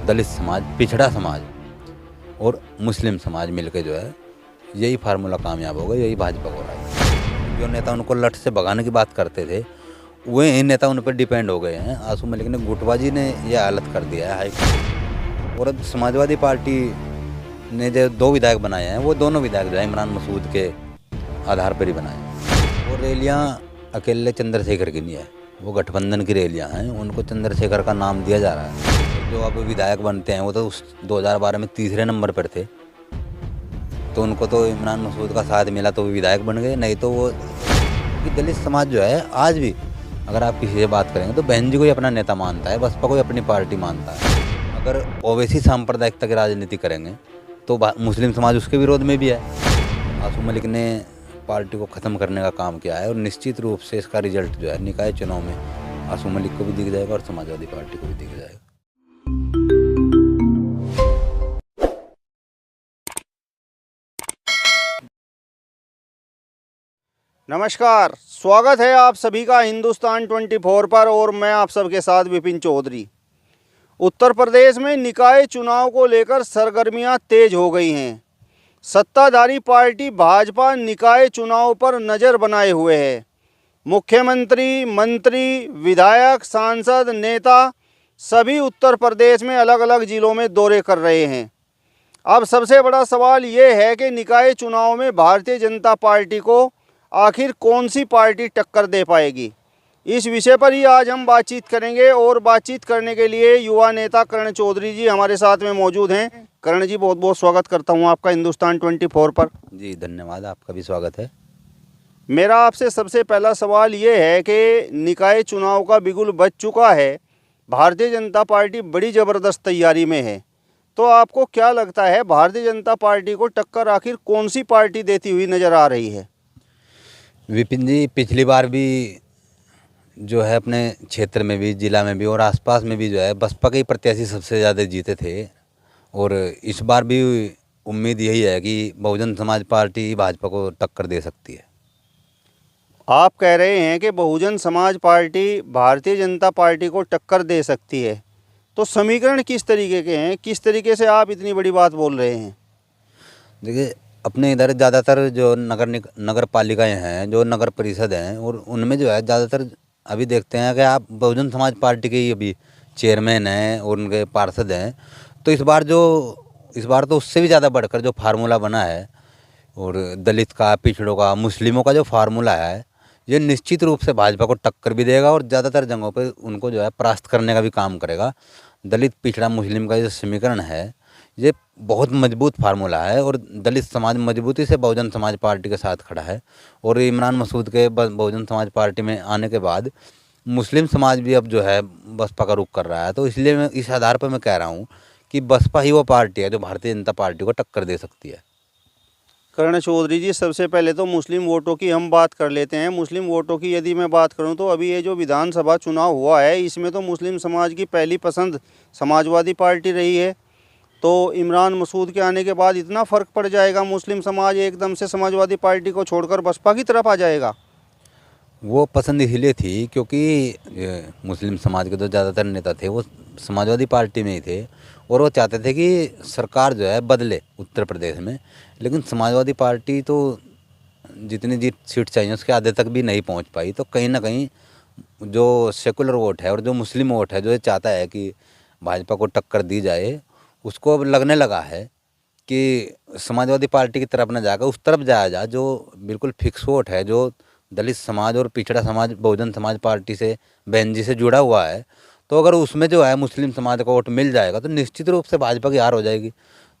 दलित समाज, पिछड़ा समाज और मुस्लिम समाज मिलकर जो है यही फार्मूला कामयाब होगा, यही भाजपा को हो रहा है। जो नेता उनको लठ से भगाने की बात करते थे वही नेता उन पर डिपेंड हो गए हैं। आंसू मलिक ने, गुटबाजी ने यह हालत कर दिया है हाई। और अब समाजवादी पार्टी ने जो 2 विधायक बनाए हैं वो दोनों विधायक जो है इमरान मसूद के आधार पर ही बनाए हैं। और रैलियाँ अकेले चंद्रशेखर की नहीं है, वो गठबंधन की रैलियाँ हैं, उनको चंद्रशेखर का नाम दिया जा रहा है। जो अब विधायक बनते हैं वो तो उस 2012 में तीसरे नंबर पर थे, तो उनको तो इमरान मसूद का साथ मिला तो वो विधायक बन गए। नहीं तो वो दलित समाज जो है आज भी अगर आप किसी से बात करेंगे तो बहन जी को ही अपना नेता मानता है, बसपा को ही अपनी पार्टी मानता है। अगर ओवैसी सांप्रदायिकता की राजनीति करेंगे तो मुस्लिम समाज उसके विरोध में भी है। आंसू मलिक ने पार्टी को ख़त्म करने का काम किया है और निश्चित रूप से इसका रिजल्ट जो है निकाय चुनाव में आंसू मलिक को भी दिख जाएगा और समाजवादी पार्टी को भी दिख जाएगा। नमस्कार, स्वागत है आप सभी का हिंदुस्तान 24 पर और मैं आप सबके साथ विपिन चौधरी। उत्तर प्रदेश में निकाय चुनाव को लेकर सरगर्मियां तेज हो गई हैं। सत्ताधारी पार्टी भाजपा निकाय चुनाव पर नज़र बनाए हुए है। मुख्यमंत्री, मंत्री, विधायक, सांसद, नेता सभी उत्तर प्रदेश में अलग अलग जिलों में दौरे कर रहे हैं। अब सबसे बड़ा सवाल ये है कि निकाय चुनाव में भारतीय जनता पार्टी को आखिर कौन सी पार्टी टक्कर दे पाएगी। इस विषय पर ही आज हम बातचीत करेंगे और बातचीत करने के लिए युवा नेता करण चौधरी जी हमारे साथ में मौजूद हैं। करण जी, बहुत बहुत स्वागत करता हूं आपका हिंदुस्तान 24 पर। जी धन्यवाद, आपका भी स्वागत है। मेरा आपसे सबसे पहला सवाल ये है कि निकाय चुनाव का बिगुल बज चुका है, भारतीय जनता पार्टी बड़ी ज़बरदस्त तैयारी में है, तो आपको क्या लगता है भारतीय जनता पार्टी को टक्कर आखिर कौन सी पार्टी देती हुई नज़र आ रही है? विपिन जी, पिछली बार भी जो है अपने क्षेत्र में भी, जिला में भी और आसपास में भी जो है बसपा के ही प्रत्याशी सबसे ज़्यादा जीते थे। और इस बार भी उम्मीद यही है कि बहुजन समाज पार्टी भाजपा को टक्कर दे सकती है। आप कह रहे हैं कि बहुजन समाज पार्टी भारतीय जनता पार्टी को टक्कर दे सकती है, तो समीकरण किस तरीके के हैं, किस तरीके से आप इतनी बड़ी बात बोल रहे हैं? देखिए, अपने इधर ज़्यादातर जो नगर पालिकाएँ हैं, जो नगर परिषद हैं, और उनमें जो है ज़्यादातर अभी देखते हैं कि आप बहुजन समाज पार्टी के ही अभी चेयरमैन हैं और उनके पार्षद हैं। तो इस बार तो उससे भी ज़्यादा बढ़कर जो फार्मूला बना है और दलित का, पिछड़ों का, मुस्लिमों का जो फार्मूला है, ये निश्चित रूप से भाजपा को टक्कर भी देगा और ज़्यादातर जगहों पर उनको जो है परास्त करने का भी काम करेगा। दलित, पिछड़ा, मुस्लिम का जो समीकरण है ये बहुत मजबूत फार्मूला है और दलित समाज मजबूती से बहुजन समाज पार्टी के साथ खड़ा है। और इमरान मसूद के बहुजन समाज पार्टी में आने के बाद मुस्लिम समाज भी अब जो है बसपा का रुख कर रहा है। तो इसलिए मैं इस आधार पर मैं कह रहा हूँ कि बसपा ही वो पार्टी है जो भारतीय जनता पार्टी को टक्कर दे सकती है। करण चौधरी जी, सबसे पहले तो मुस्लिम वोटों की हम बात कर लेते हैं। मुस्लिम वोटों की यदि मैं बात करूं तो अभी ये जो विधानसभा चुनाव हुआ है इसमें तो मुस्लिम समाज की पहली पसंद समाजवादी पार्टी रही है। तो इमरान मसूद के आने के बाद इतना फ़र्क पड़ जाएगा, मुस्लिम समाज एकदम से समाजवादी पार्टी को छोड़कर बसपा की तरफ आ जाएगा? वो पसंद इसलिए थी क्योंकि मुस्लिम समाज के जो ज़्यादातर नेता थे वो समाजवादी पार्टी में ही थे और वो चाहते थे कि सरकार जो है बदले उत्तर प्रदेश में। लेकिन समाजवादी पार्टी तो जितनी सीट चाहिए उसके आधे तक भी नहीं पहुंच पाई। तो कहीं ना कहीं जो सेकुलर वोट है और जो मुस्लिम वोट है जो ये चाहता है कि भाजपा को टक्कर दी जाए, उसको अब लगने लगा है कि समाजवादी पार्टी की तरफ न जाकर उस तरफ जाया जाए जो बिल्कुल फिक्स वोट है, जो दलित समाज और पिछड़ा समाज बहुजन समाज पार्टी से, बहन जी से जुड़ा हुआ है। तो अगर उसमें जो है मुस्लिम समाज का वोट मिल जाएगा तो निश्चित रूप से भाजपा की हार हो जाएगी।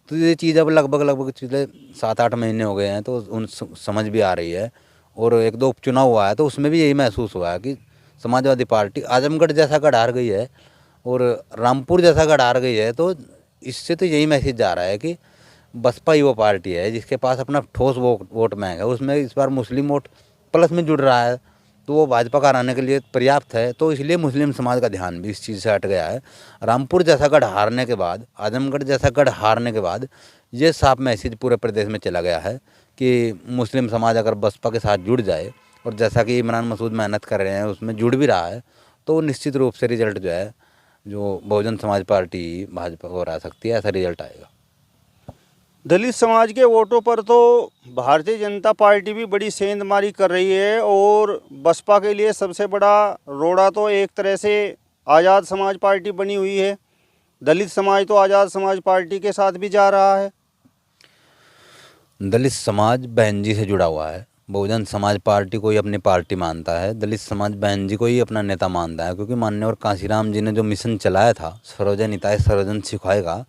तो ये चीज़ अब लगभग पिछले 7-8 महीने हो गए हैं तो उन समझ भी आ रही है। और 1-2 उपचुनाव हुआ है तो उसमें भी यही महसूस हुआ है कि समाजवादी पार्टी आजमगढ़ जैसा गढ़ हार गई है और रामपुर जैसा गढ़ हार गई है। तो इससे तो यही मैसेज जा रहा है कि बसपा ही वो पार्टी है जिसके पास अपना ठोस वोट बैंक है। उसमें इस बार मुस्लिम वोट प्लस में जुड़ रहा है तो वो भाजपा का हराने के लिए पर्याप्त है। तो इसलिए मुस्लिम समाज का ध्यान भी इस चीज़ से हट गया है। रामपुर जैसा गढ़ हारने के बाद, आजमगढ़ जैसा गढ़ हारने के बाद ये साफ मैसेज पूरे प्रदेश में चला गया है कि मुस्लिम समाज अगर बसपा के साथ जुड़ जाए और जैसा कि इमरान मसूद मेहनत कर रहे हैं उसमें जुड़ भी रहा है तो निश्चित रूप से रिजल्ट जो है जो बहुजन समाज पार्टी भाजपा को हरा सकती है, ऐसा रिजल्ट आएगा। दलित समाज के वोटों पर तो भारतीय जनता पार्टी भी बड़ी सेंधमारी कर रही है और बसपा के लिए सबसे बड़ा रोड़ा तो एक तरह से आज़ाद समाज पार्टी बनी हुई है। दलित समाज तो आज़ाद समाज पार्टी के साथ भी जा रहा है। दलित समाज बहन जी से जुड़ा हुआ है। बहुजन समाज पार्टी को ही अपनी पार्टी मानता है, दलित समाज बहन जी को ही अपना नेता मानता है, क्योंकि माननीय और कांशीराम जी ने जो मिशन चलाया था, सर्वजन हिताय सर्वजन सुखायेगा,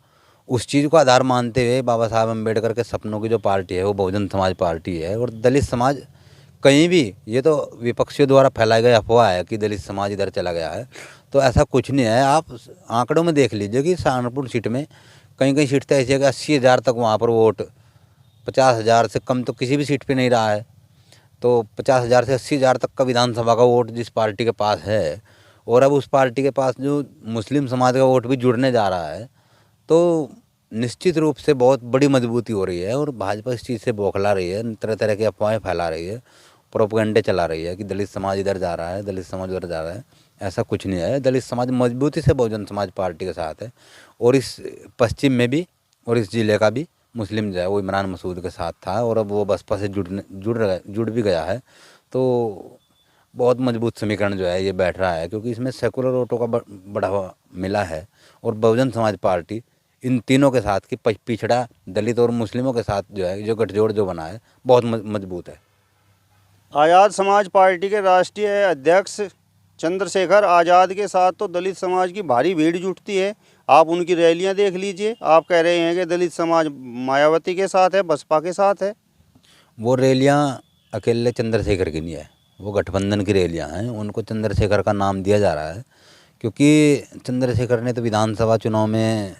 उस चीज़ को आधार मानते हुए बाबा साहब अम्बेडकर के सपनों की जो पार्टी है वो बहुजन समाज पार्टी है। और दलित समाज कहीं भी, ये तो विपक्षियों द्वारा फैलाया गया अफवाह है कि दलित समाज इधर चला गया है, तो ऐसा कुछ नहीं है। आप आंकड़ों में देख लीजिए कि सहारनपुर सीट में कहीं कहीं सीट तो ऐसी है कि 80,000 तक वहाँ पर वोट, 50,000 से कम तो किसी भी सीट पे नहीं रहा है। तो 50,000 से 80,000 तक का विधानसभा का वोट जिस पार्टी के पास है, और अब उस पार्टी के पास जो मुस्लिम समाज का वोट भी जुड़ने जा रहा है, तो निश्चित रूप से बहुत बड़ी मजबूती हो रही है। और भाजपा इस चीज़ से बौखला रही है, तरह तरह की अफवाहें फैला रही है, प्रोपेगेंडे चला रही है कि दलित समाज इधर जा रहा है, दलित समाज उधर जा रहा है। ऐसा कुछ नहीं है। दलित समाज मजबूती से बहुजन समाज पार्टी के साथ है, और इस पश्चिम में भी और इस जिले का भी मुस्लिम जो है वो इमरान मसूद के साथ था, और अब वो बसपा से जुड़ भी गया है। तो बहुत मजबूत समीकरण जो है ये बैठ रहा है, क्योंकि इसमें सेकुलर वोटों का बढ़ावा मिला है। और बहुजन समाज पार्टी इन तीनों के साथ, कि पिछड़ा, दलित और मुस्लिमों के साथ जो है जो गठजोड़ जो बना है बहुत मजबूत है। आज़ाद समाज पार्टी के राष्ट्रीय अध्यक्ष चंद्रशेखर आज़ाद के साथ तो दलित समाज की भारी भीड़ जुटती है। आप उनकी रैलियां देख लीजिए। आप कह रहे हैं कि दलित समाज मायावती के साथ है, बसपा के साथ है। वो रैलियां अकेले चंद्रशेखर की नहीं है, वो गठबंधन की रैलियां हैं। उनको चंद्रशेखर का नाम दिया जा रहा है क्योंकि चंद्रशेखर ने तो विधानसभा चुनाव में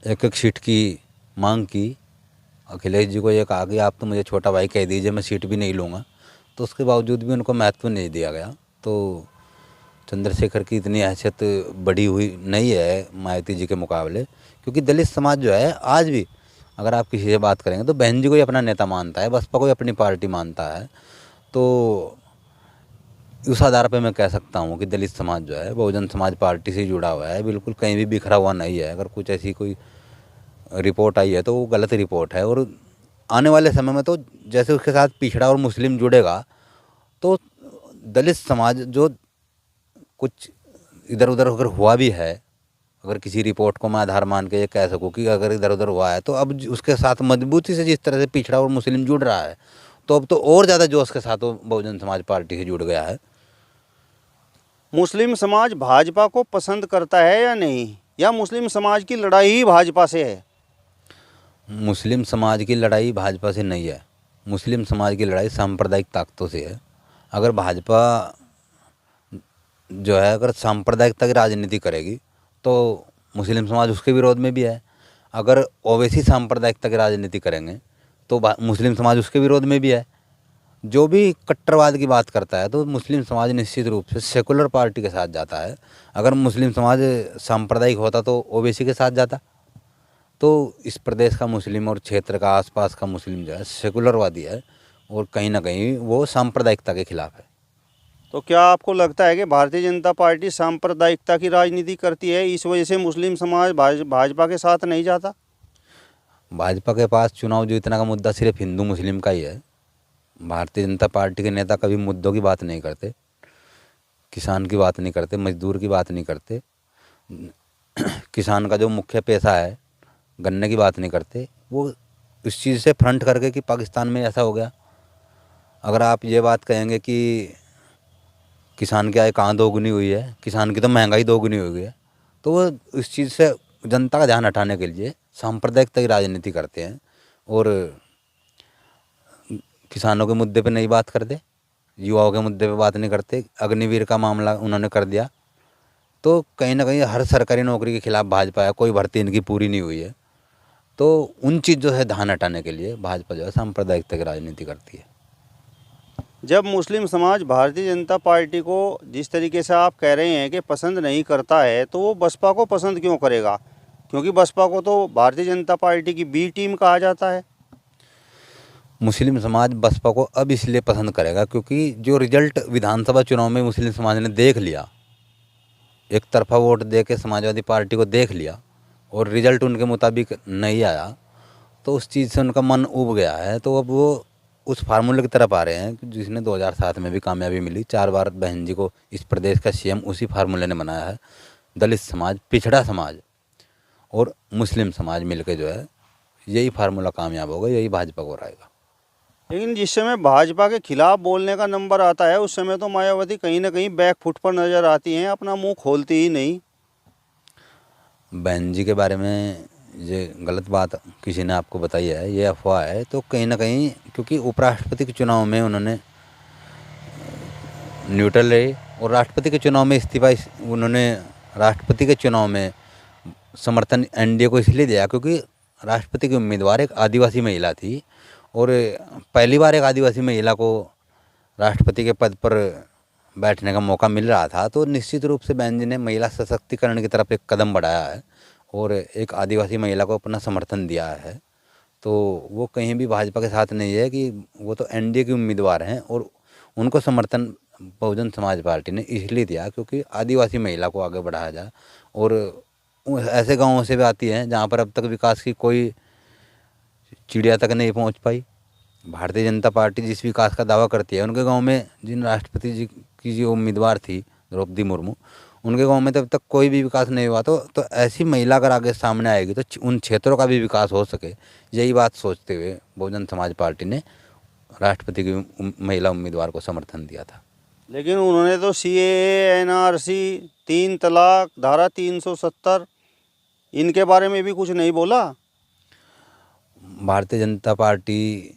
एक एक सीट की मांग की। अखिलेश जी को ये कहा कि आप तो मुझे छोटा भाई कह दीजिए, मैं सीट भी नहीं लूँगा, तो उसके बावजूद भी उनको महत्व नहीं दिया गया। तो चंद्रशेखर की इतनी हैसियत बड़ी हुई नहीं है मायावती जी के मुकाबले, क्योंकि दलित समाज जो है आज भी, अगर आप किसी से बात करेंगे तो बहन जी को ही अपना नेता मानता है, बसपा को ही अपनी पार्टी मानता है। तो उस आधार पर मैं कह सकता हूँ कि दलित समाज जो है बहुजन समाज पार्टी से जुड़ा हुआ है, बिल्कुल कहीं भी बिखरा हुआ नहीं है। अगर कुछ ऐसी कोई रिपोर्ट आई है तो वो गलत रिपोर्ट है। और आने वाले समय में तो जैसे उसके साथ पिछड़ा और मुस्लिम जुड़ेगा, तो दलित समाज जो कुछ इधर उधर अगर हुआ भी है, अगर किसी रिपोर्ट को मैं आधार मान के ये कह सकूं कि अगर इधर उधर हुआ है, तो अब उसके साथ मजबूती से जिस तरह से पिछड़ा और मुस्लिम जुड़ रहा है, तो अब तो और ज़्यादा जोश के साथ वो बहुजन समाज पार्टी से जुड़ गया है। मुस्लिम समाज भाजपा को पसंद करता है या नहीं, या मुस्लिम समाज की लड़ाई ही भाजपा से है? मुस्लिम समाज की लड़ाई भाजपा से नहीं है, मुस्लिम समाज की लड़ाई सांप्रदायिक ताकतों से है। अगर भाजपा जो है अगर सांप्रदायिकता की राजनीति करेगी तो मुस्लिम समाज उसके विरोध में भी है। अगर ओवैसी सांप्रदायिकता की राजनीति करेंगे तो मुस्लिम समाज उसके विरोध में भी है। जो भी कट्टरवाद की बात करता है तो मुस्लिम समाज निश्चित रूप से सेकुलर पार्टी के साथ जाता है। अगर मुस्लिम समाज सांप्रदायिक होता तो ओवैसी के साथ जाता। तो इस प्रदेश का मुस्लिम और क्षेत्र का आसपास का मुस्लिम जो है सेकुलरवादी है, और कहीं ना कहीं वो सांप्रदायिकता के खिलाफ है। तो क्या आपको लगता है कि भारतीय जनता पार्टी सांप्रदायिकता की राजनीति करती है, इस वजह से मुस्लिम समाज भाजपा के साथ नहीं जाता? भाजपा के पास चुनाव जीतने का मुद्दा सिर्फ हिंदू मुस्लिम का ही है। भारतीय जनता पार्टी के नेता कभी मुद्दों की बात नहीं करते, किसान की बात नहीं करते, मजदूर की बात नहीं करते, किसान का जो मुख्य पेशा है गन्ने की बात नहीं करते। वो इस चीज़ से फ्रंट करके कि पाकिस्तान में ऐसा हो गया। अगर आप ये बात कहेंगे कि किसान की आय कहाँ दोगुनी हुई है, किसान की तो महंगाई दोगुनी हो गई है, तो वो इस चीज़ से जनता का ध्यान हटाने के लिए सांप्रदायिकता की राजनीति करते हैं और किसानों के मुद्दे पे नहीं बात करते, युवाओं के मुद्दे पे बात नहीं करते। अग्निवीर का मामला उन्होंने कर दिया, तो कहीं ना कहीं हर सरकारी नौकरी के खिलाफ भाजपा है, कोई भर्ती इनकी पूरी नहीं हुई है। तो उन चीज़ों से ध्यान हटाने के लिए भाजपा जो है सांप्रदायिकता की राजनीति करती है। जब मुस्लिम समाज भारतीय जनता पार्टी को जिस तरीके से आप कह रहे हैं कि पसंद नहीं करता है, तो वो बसपा को पसंद क्यों करेगा? क्योंकि बसपा को तो भारतीय जनता पार्टी की बी टीम कहा जाता है। मुस्लिम समाज बसपा को अब इसलिए पसंद करेगा क्योंकि जो रिजल्ट विधानसभा चुनाव में मुस्लिम समाज ने देख लिया, एक तरफा वोट दे के समाजवादी पार्टी को देख लिया और रिजल्ट उनके मुताबिक नहीं आया, तो उस चीज़ से उनका मन उब गया है। तो अब वो उस फार्मूले की तरफ आ रहे हैं जिसने 2007 में भी कामयाबी मिली। 4 बार बहन जी को इस प्रदेश का सीएम उसी फार्मूले ने बनाया है। दलित समाज, पिछड़ा समाज और मुस्लिम समाज मिलके जो है, यही फार्मूला कामयाब होगा, यही भाजपा को रहेगा। लेकिन जिस समय भाजपा के खिलाफ बोलने का नंबर आता है उस समय तो मायावती कहीं ना कहीं बैक फुट पर नजर आती हैं, अपना मुंह खोलती ही नहीं। बहन जी के बारे में ये गलत बात किसी ने आपको बताई है, ये अफवाह है। तो कहीं ना कहीं क्योंकि उपराष्ट्रपति के चुनाव में उन्होंने न्यूट्रल रहे और राष्ट्रपति के चुनाव में उन्होंने राष्ट्रपति के चुनाव में समर्थन एनडीए को इसलिए दिया क्योंकि राष्ट्रपति की उम्मीदवार एक आदिवासी महिला थी और पहली बार एक आदिवासी महिला को राष्ट्रपति के पद पर बैठने का मौका मिल रहा था। तो निश्चित रूप से बहन जी ने महिला सशक्तिकरण की तरफ एक कदम बढ़ाया है और एक आदिवासी महिला को अपना समर्थन दिया है। तो वो कहीं भी भाजपा के साथ नहीं है कि वो तो एनडीए की उम्मीदवार हैं और उनको समर्थन बहुजन समाज पार्टी ने इसलिए दिया क्योंकि आदिवासी महिला को आगे बढ़ाया जाए। और ऐसे गांवों से भी आती हैं जहां पर अब तक विकास की कोई चिड़िया तक नहीं पहुंच पाई। भारतीय जनता पार्टी जिस विकास का दावा करती है, उनके गांव में जिन राष्ट्रपति जी की जो उम्मीदवार थी द्रौपदी मुर्मू, उनके गांव में तब तक कोई भी विकास नहीं हुआ। तो ऐसी महिला अगर आगे सामने आएगी तो उन क्षेत्रों का भी विकास हो सके, यही बात सोचते हुए बहुजन समाज पार्टी ने राष्ट्रपति की महिला उम्मीदवार को समर्थन दिया था। लेकिन उन्होंने तो सीएए, एनआरसी, 3 तलाक, धारा 370 इनके बारे में भी कुछ नहीं बोला। भारतीय जनता पार्टी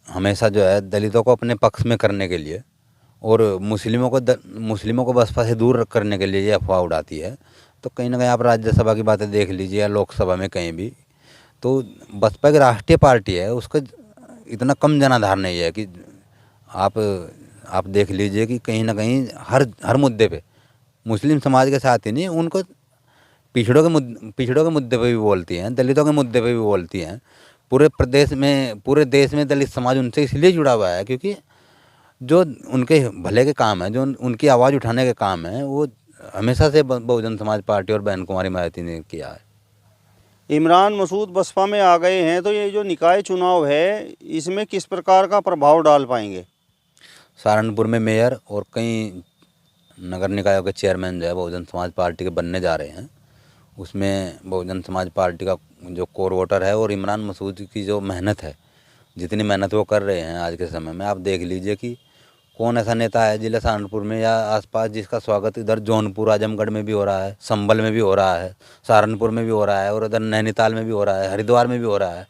हमेशा जो है दलितों को अपने पक्ष में करने के लिए और मुस्लिमों को बसपा से दूर करने के लिए ये अफवाह उड़ाती है। तो कहीं ना कहीं आप राज्यसभा की बातें देख लीजिए या लोकसभा में कहीं भी, तो बसपा एक राष्ट्रीय पार्टी है, उसका इतना कम जनाधार नहीं है कि आप देख लीजिए कि कहीं ना कहीं हर मुद्दे पे मुस्लिम समाज के साथ ही नहीं, उनको पिछड़ों के मुद्दे पे भी बोलती हैं, दलितों के मुद्दे पे भी बोलती हैं। पूरे देश में दलित समाज उनसे इसलिए जुड़ा हुआ है क्योंकि जो उनके भले के काम है, जो उनकी आवाज़ उठाने के काम है, वो हमेशा से बहुजन समाज पार्टी और बहन कुमारी मायावती ने किया है। इमरान मसूद बसपा में आ गए हैं तो ये जो निकाय चुनाव है इसमें किस प्रकार का प्रभाव डाल पाएंगे? सहारनपुर में मेयर और कई नगर निकायों के चेयरमैन जो है बहुजन समाज पार्टी के बनने जा रहे हैं। उसमें बहुजन समाज पार्टी का जो कोर वोटर है और इमरान मसूद की जो मेहनत है, जितनी मेहनत वो कर रहे हैं आज के समय में, आप देख लीजिए कि कौन ऐसा नेता है जिला सहारनपुर में या आसपास जिसका स्वागत इधर जौनपुर, आजमगढ़ में भी हो रहा है, संभल में भी हो रहा है, सहारनपुर में भी हो रहा है और उधर नैनीताल में भी हो रहा है, हरिद्वार में भी हो रहा है।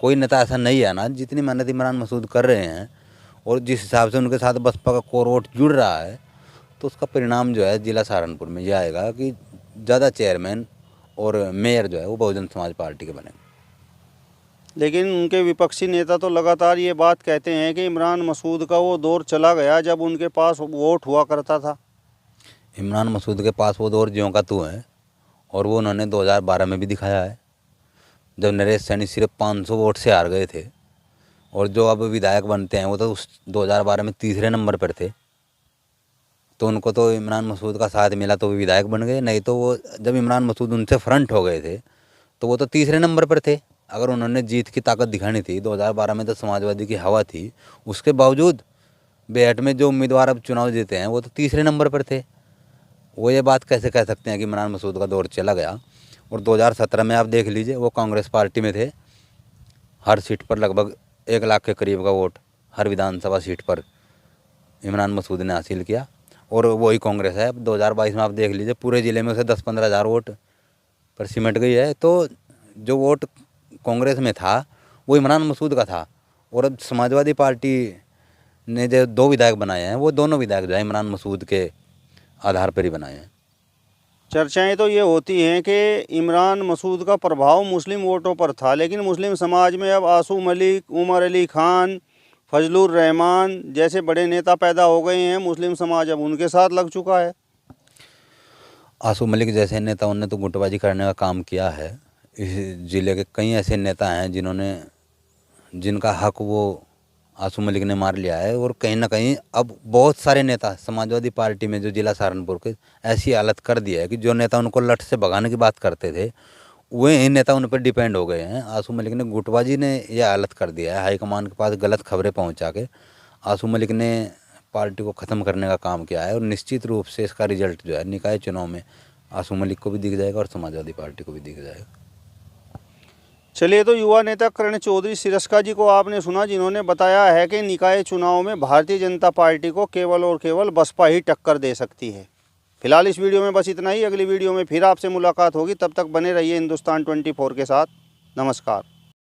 कोई नेता ऐसा नहीं है ना, जितनी मेहनत इमरान मसूद कर रहे हैं और जिस हिसाब से उनके साथ बसपा का कोर वोट जुड़ रहा है, तो उसका परिणाम जो है जिला सहारनपुर में ये आएगा कि ज़्यादा चेयरमैन और मेयर जो है वो बहुजन समाज पार्टी के बनेंगे। लेकिन उनके विपक्षी नेता तो लगातार ये बात कहते हैं कि इमरान मसूद का वो दौर चला गया जब उनके पास वोट हुआ करता था। इमरान मसूद के पास वो दौर ज्यों का त्यों है और वो उन्होंने 2012 में भी दिखाया है, जब नरेश सैनी सिर्फ 500 वोट से हार गए थे और जो अब विधायक बनते हैं वो तो उस 2012 में तीसरे नंबर पर थे। तो उनको तो इमरान मसूद का साथ मिला तो वो विधायक बन गए, नहीं तो वो जब इमरान मसूद उनसे फ्रंट हो गए थे तो वो तो तीसरे नंबर पर थे। अगर उन्होंने जीत की ताकत दिखानी थी, 2012 में तो समाजवादी की हवा थी, उसके बावजूद बेहट में जो उम्मीदवार अब चुनाव जीते हैं वो तो तीसरे नंबर पर थे। वो ये बात कैसे कह सकते हैं कि इमरान मसूद का दौर चला गया? और 2017 में आप देख लीजिए, वो कांग्रेस पार्टी में थे, हर सीट पर लगभग 1 लाख के करीब का वोट हर विधानसभा सीट पर इमरान मसूद ने हासिल किया और वही कांग्रेस है। अब 2022 में आप देख लीजिए, पूरे ज़िले में उसे 10-15 हज़ार वोट पर सिमट गई है। तो जो वोट कांग्रेस में था वो इमरान मसूद का था और अब समाजवादी पार्टी ने जो 2 विधायक बनाए हैं वो दोनों विधायक जो है इमरान मसूद के आधार पर ही बनाए हैं। चर्चाएं तो ये होती हैं कि इमरान मसूद का प्रभाव मुस्लिम वोटों पर था, लेकिन मुस्लिम समाज में अब आसू मलिक, उमर अली खान, फजलुर रहमान जैसे बड़े नेता पैदा हो गए हैं। मुस्लिम समाज अब उनके साथ लग चुका है। आसू मलिक जैसे नेताओं ने तो गुटबाजी करने का काम किया है। इस ज़िले के कई ऐसे नेता हैं जिनका हक वो आसू मलिक ने मार लिया है। और कहीं ना कहीं अब बहुत सारे नेता समाजवादी पार्टी में जो जिला सहारनपुर के ऐसी हालत कर दिया है कि जो नेता उनको लठ से भगाने की बात करते थे वे नेता उन पर डिपेंड हो गए हैं। आसू मलिक ने गुटबाजी ने यह हालत कर दिया है, हाईकमान के पास गलत खबरें पहुंचा के आसू मलिक ने पार्टी को ख़त्म करने का काम किया है। और निश्चित रूप से इसका रिजल्ट जो है निकाय चुनाव में आसू मलिक को भी दिख जाएगा और समाजवादी पार्टी को भी दिख जाएगा। चलिए, तो युवा नेता कर्ण चौधरी सिरस्का जी को आपने सुना, जिन्होंने बताया है कि निकाय चुनाव में भारतीय जनता पार्टी को केवल और केवल बसपा ही टक्कर दे सकती है। फिलहाल इस वीडियो में बस इतना ही। अगली वीडियो में फिर आपसे मुलाकात होगी, तब तक बने रहिए हिंदुस्तान 24 के साथ। नमस्कार।